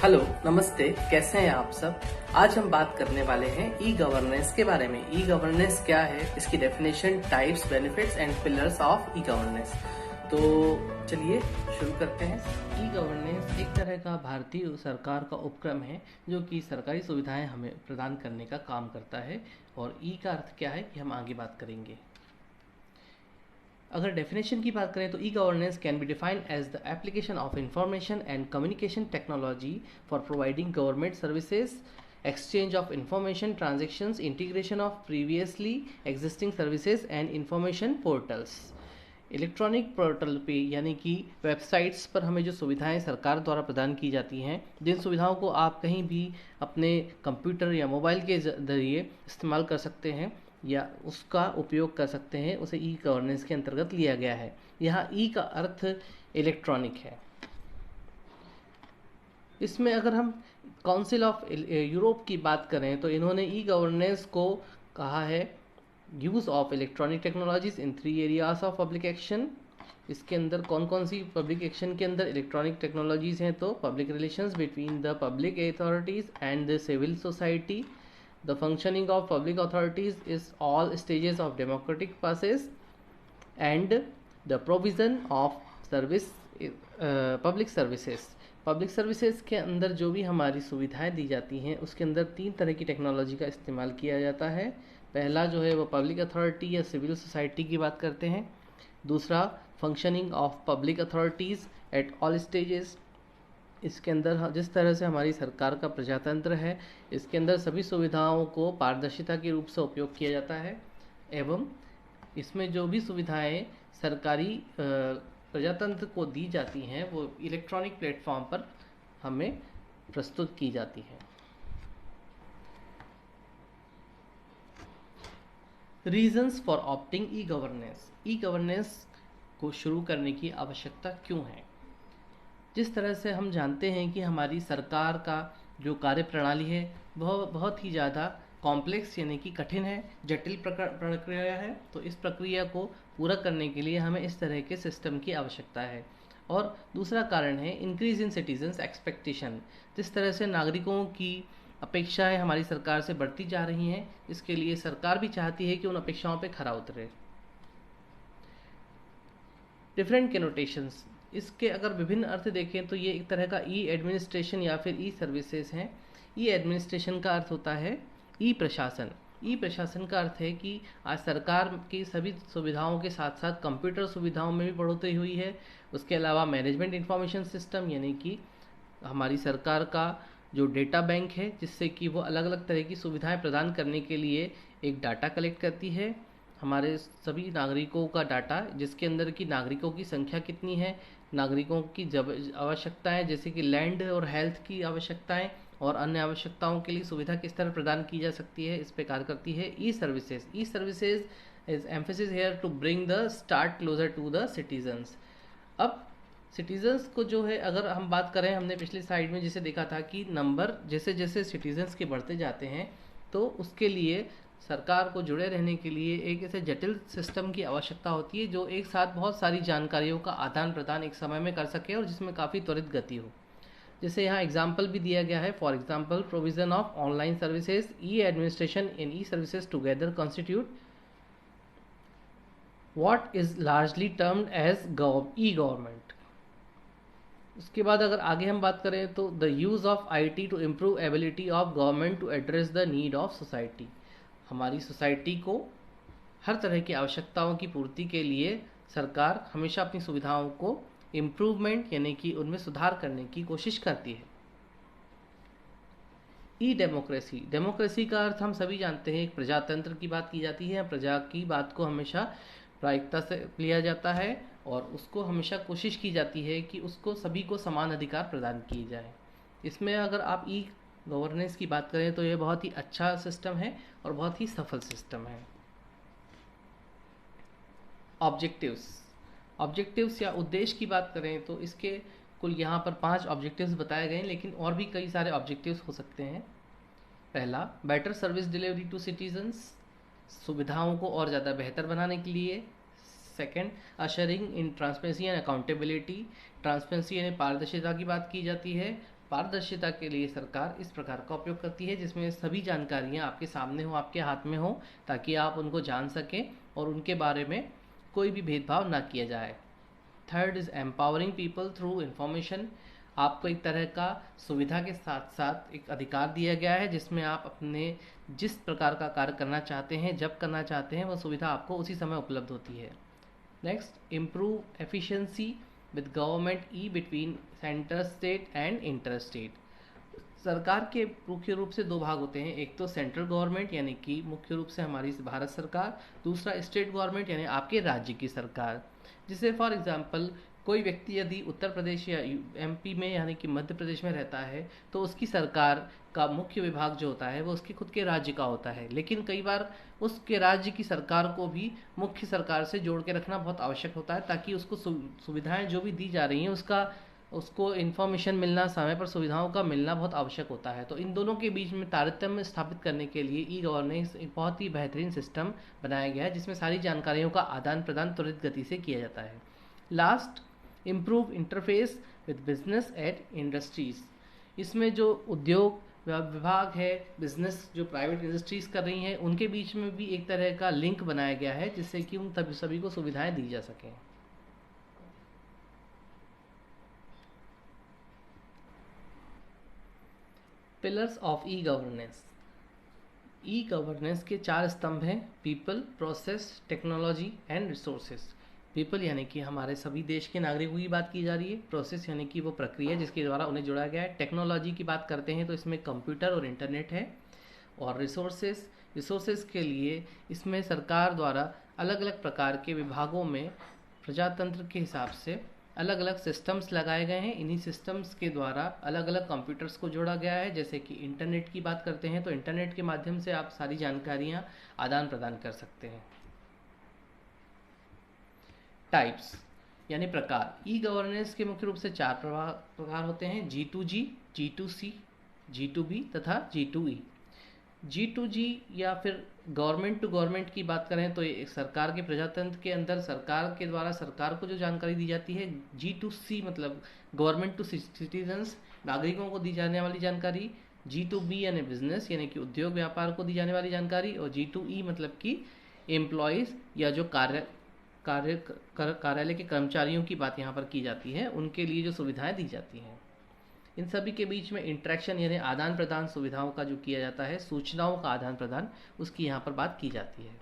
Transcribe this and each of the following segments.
Hello, नमस्ते। कैसे हैं आप सब? आज हम बात करने वाले हैं ई गवर्नेंस के बारे में। ई गवर्नेंस क्या है, इसकी definition, types, benefits and pillars of e governance. तो चलिए शुरू करते हैं। ई गवर्नेंस एक तरह का भारतीय सरकार का उपक्रम है जो कि सरकारी सुविधाएं हमें प्रदान करने का काम करता है। और ई का अर्थ क्या है कि हम आगे बात करेंगे। अगर डेफिनेशन की बात करें तो E governance can be defined as the application of information and communication technology for providing government services, exchange of information, transactions, integration of previously existing services and information portals। Electronic portal पे यानी कि websites पर हमें जो सुविधाएं सरकार द्वारा प्रदान की जाती हैं, जिन सुविधाओं को आप कहीं भी अपने कंप्यूटर या मोबाइल के जरिए इस्तेमाल कर सकते हैं या उसका उपयोग कर सकते हैं, उसे ई गवर्नेंस के अंतर्गत लिया गया है। यहाँ ई का अर्थ इलेक्ट्रॉनिक है। इसमें अगर हम काउंसिल ऑफ यूरोप की बात करें तो इन्होंने ई गवर्नेंस को कहा है use of electronic technologies in 3 areas of public action. इसके अंदर कौन कौन सी पब्लिक एक्शन के अंदर इलेक्ट्रॉनिक टेक्नोलॉजीज हैं? तो public relations between the public authorities and the civil society, the functioning of public authorities is all stages of democratic process and the provision of service public services. Public services के अंदर जो भी हमारी सुविधाएं दी जाती हैं उसके अंदर 3 तरह की टेक्नोलॉजी का इस्तेमाल किया जाता है। पहला जो है वो पब्लिक अथॉरिटी या सिविल सोसाइटी की बात करते हैं। दूसरा functioning of public authorities at all stages. इसके अंदर जिस तरह से हमारी सरकार का प्रजातंत्र है, इसके अंदर सभी सुविधाओं को पारदर्शिता के रूप से उपयोग किया जाता है एवं इसमें जो भी सुविधाएं सरकारी प्रजातंत्र को दी जाती हैं वो इलेक्ट्रॉनिक प्लेटफॉर्म पर हमें प्रस्तुत की जाती हैं। Reasons for opting e governance. E governance को शुरू करने की आवश्यकता क्यों है? जिस तरह से हम जानते हैं कि हमारी सरकार का जो कार्य प्रणाली है वह बहुत ही ज़्यादा कॉम्प्लेक्स यानी कि कठिन है, जटिल प्रक्रिया है। तो इस प्रक्रिया को पूरा करने के लिए हमें इस तरह के सिस्टम की आवश्यकता है। और दूसरा कारण है इंक्रीज इन सिटीजन्स एक्सपेक्टेशन। जिस तरह से नागरिकों की अपेक्षाएं हमारी सरकार से बढ़ती जा रही हैं, इसके लिए सरकार भी चाहती है कि उन अपेक्षाओं पर खरा उतरे। डिफरेंट कैनोटेशंस, इसके अगर विभिन्न अर्थ देखें तो ये एक तरह का ई एडमिनिस्ट्रेशन या फिर ई सर्विसेज हैं। ई एडमिनिस्ट्रेशन का अर्थ होता है ई प्रशासन। ई प्रशासन का अर्थ है कि आज सरकार की सभी सुविधाओं के साथ साथ कंप्यूटर सुविधाओं में भी बढ़ोतरी हुई है। उसके अलावा मैनेजमेंट इंफॉर्मेशन सिस्टम यानी कि हमारी सरकार का जो डेटा बैंक है, जिससे कि वो अलग अलग तरह की सुविधाएं प्रदान करने के लिए एक डाटा कलेक्ट करती है, हमारे सभी नागरिकों का डाटा, जिसके अंदर की नागरिकों की संख्या कितनी है, नागरिकों की आवश्यकताएं जैसे कि लैंड और हेल्थ की आवश्यकताएं और अन्य आवश्यकताओं के लिए सुविधा किस तरह प्रदान की जा सकती है, इस पर कार्य करती है e services. E services is emphasis here to bring the start closer to the citizens. अब सिटीजन्स को जो है, अगर हम बात करें, हमने पिछली स्लाइड में जैसे देखा था कि नंबर जैसे जैसे सिटीजन्स के बढ़ते जाते हैं तो उसके लिए सरकार को जुड़े रहने के लिए एक ऐसे जटिल सिस्टम की आवश्यकता होती है जो एक साथ बहुत सारी जानकारियों का आदान प्रदान एक समय में कर सके और जिसमें काफ़ी त्वरित गति हो। जैसे यहाँ एग्जाम्पल भी दिया गया है। For example, provision of online services, E administration in E services together constitute what is largely termed as E government. उसके बाद अगर आगे हम बात करें तो the use of IT to improve ability of government to address the need of society. हमारी society को हर तरह की आवश्यकताओं की पूर्ति के लिए सरकार हमेशा अपनी सुविधाओं को इम्प्रूवमेंट यानी कि उनमें सुधार करने की कोशिश करती है। ई डेमोक्रेसी। डेमोक्रेसी का अर्थ हम सभी जानते हैं, एक प्रजातंत्र की बात की जाती है। प्रजा की बात को हमेशा प्रायिकता से लिया जाता है और उसको हमेशा कोशिश की जाती है कि उसको सभी को समान अधिकार प्रदान किए जाए। इसमें अगर आप ई गवर्नेंस की बात करें तो यह बहुत ही अच्छा सिस्टम है और बहुत ही सफल सिस्टम है। ऑब्जेक्टिव्स या उद्देश्य की बात करें तो इसके कुल यहाँ पर 5 ऑब्जेक्टिव्स बताए गए हैं, लेकिन और भी कई सारे ऑब्जेक्टिव्स हो सकते हैं। पहला, better service delivery to citizens, सुविधाओं को और ज़्यादा बेहतर बनाने के लिए। Second, ushering in transparency and accountability. Transparency यानी पारदर्शिता की बात की जाती है पारदर्शिता के लिए सरकार इस प्रकार का उपयोग करती है जिसमें सभी जानकारियां आपके सामने हो, आपके हाथ में हो, ताकि आप उनको जान सकें और उनके बारे में कोई भी भेदभाव ना किया जाए। Third is empowering people through information. आपको एक तरह का सुविधा के साथ साथ एक अधिकार दिया गया है जिसमें आप अपने जिस प्रकार का कार्य करना चाहते हैं, जब करना चाहते हैं, वह सुविधा आपको उसी समय उपलब्ध होती है। Next, improve efficiency with government e between centre state and inter state. सरकार के मुख्य रूप से दो भाग होते हैं, एक तो सेंट्रल गवर्नमेंट यानी कि मुख्य रूप से हमारी भारत सरकार, दूसरा स्टेट गवर्नमेंट यानी आपके राज्य की सरकार। जिसे फॉर एग्जांपल कोई व्यक्ति यदि उत्तर प्रदेश या एमपी में यानी कि मध्य प्रदेश में रहता है तो उसकी सरकार का मुख्य विभाग जो होता है वो उसके खुद के राज्य का होता है, लेकिन कई बार उसके राज्य की सरकार को भी मुख्य सरकार से जोड़ के रखना बहुत आवश्यक होता है ताकि उसको सुविधाएं जो भी दी जा रही हैं उसको इन्फॉर्मेशन मिलना, समय पर सुविधाओं का मिलना बहुत आवश्यक होता है। तो इन दोनों के बीच में तारतम्य स्थापित करने के लिए ई गवर्नेंस एक बहुत ही बेहतरीन सिस्टम बनाया गया है जिसमें सारी जानकारियों का आदान प्रदान त्वरित गति से किया जाता है। Last, improve interface with business at industries. इसमें जो उद्योग विभाग है, बिजनेस जो प्राइवेट इंडस्ट्रीज कर रही हैं, उनके बीच में भी एक तरह का लिंक बनाया गया है जिससे कि उन सभी को सुविधाएं दी जा सकें। Pillars of e governance. E governance के 4 स्तंभ हैं, people, process, technology and resources. People यानी कि हमारे सभी देश के नागरिकों की बात की जा रही है, प्रोसेस यानी कि वो प्रक्रिया जिसके द्वारा उन्हें जोड़ा गया है, टेक्नोलॉजी की बात करते हैं तो इसमें कंप्यूटर और इंटरनेट है, और रिसोर्सेज के लिए इसमें सरकार द्वारा अलग अलग प्रकार के विभागों में प्रजातंत्र के हिसाब से अलग अलग सिस्टम्स लगाए गए हैं। इन्हीं सिस्टम्स के द्वारा अलग अलग कंप्यूटर्स को जोड़ा गया है। जैसे कि इंटरनेट की बात करते हैं तो इंटरनेट के माध्यम से आप सारी जानकारियां आदान प्रदान कर सकते हैं। टाइप्स यानी प्रकार। ई गवर्नेंस के मुख्य रूप से 4 प्रकार होते हैं, G2G, G2C, G2B तथा G2E। G2G या फिर गवर्नमेंट टू गवर्नमेंट की बात करें तो ये सरकार के प्रजातंत्र के अंदर सरकार के द्वारा सरकार को जो जानकारी दी जाती है। G2C मतलब गवर्नमेंट टू सिटीजन्स, नागरिकों को दी जाने वाली जानकारी। G2B यानी बिजनेस यानी कि उद्योग व्यापार को दी जाने वाली जानकारी। और G2E मतलब कि एम्प्लॉयज़ या जो कार्यालय के कर्मचारियों की बात यहाँ पर की जाती है, उनके लिए जो सुविधाएं दी जाती हैं। इन सभी के बीच में इंटरेक्शन यानी आदान प्रदान सुविधाओं का जो किया जाता है, सूचनाओं का आदान प्रदान, उसकी यहाँ पर बात की जाती है।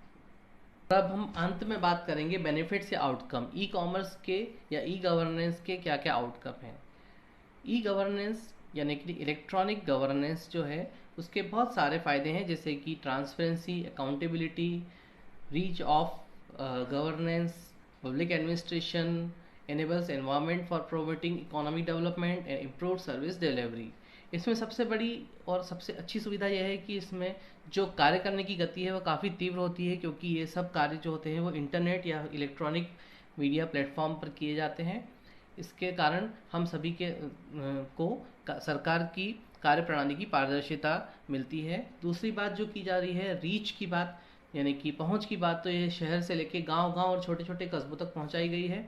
अब हम अंत में बात करेंगे बेनिफिट्स या आउटकम। ई कॉमर्स के या ई गवर्नेंस के क्या क्या आउटकम हैं। ई गवर्नेंस यानी कि इलेक्ट्रॉनिक गवर्नेंस जो है उसके बहुत सारे फायदे हैं, जैसे कि transparency, accountability, reach of governance, public administration, enables environment for promoting economic development and improved service delivery। इसमें सबसे बड़ी और सबसे अच्छी सुविधा यह है कि इसमें जो कार्य करने की गति है वो काफ़ी तीव्र होती है, क्योंकि ये सब कार्य जो होते हैं वो इंटरनेट या इलेक्ट्रॉनिक मीडिया प्लेटफॉर्म पर किए जाते हैं। इसके कारण हम सभी के को सरकार की कार्य प्रणाली की पारदर्शिता मिलती है। दूसरी बात जो की जा रही है, रीच की बात यानी कि पहुंच की बात, तो ये शहर से लेके गांव-गांव और छोटे छोटे कस्बों तक पहुंचाई गई है।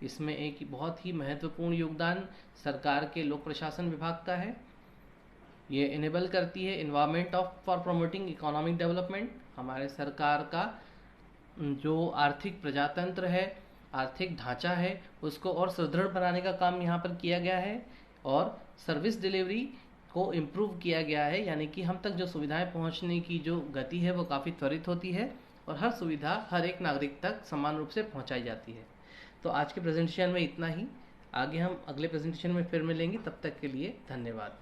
इसमें एक बहुत ही महत्वपूर्ण योगदान सरकार के लोक प्रशासन विभाग का है। ये इनेबल करती है environment for promoting economic development. हमारे सरकार का जो आर्थिक प्रजातंत्र है, आर्थिक ढांचा है, उसको और सुदृढ़ बनाने का काम यहाँ पर किया गया है। और सर्विस डिलीवरी को इम्प्रूव किया गया है, यानी कि हम तक जो सुविधाएं पहुँचने की जो गति है वो काफ़ी त्वरित होती है और हर सुविधा हर एक नागरिक तक समान रूप से पहुँचाई जाती है। तो आज के प्रेजेंटेशन में इतना ही। आगे हम अगले प्रेजेंटेशन में फिर मिलेंगे, तब तक के लिए धन्यवाद।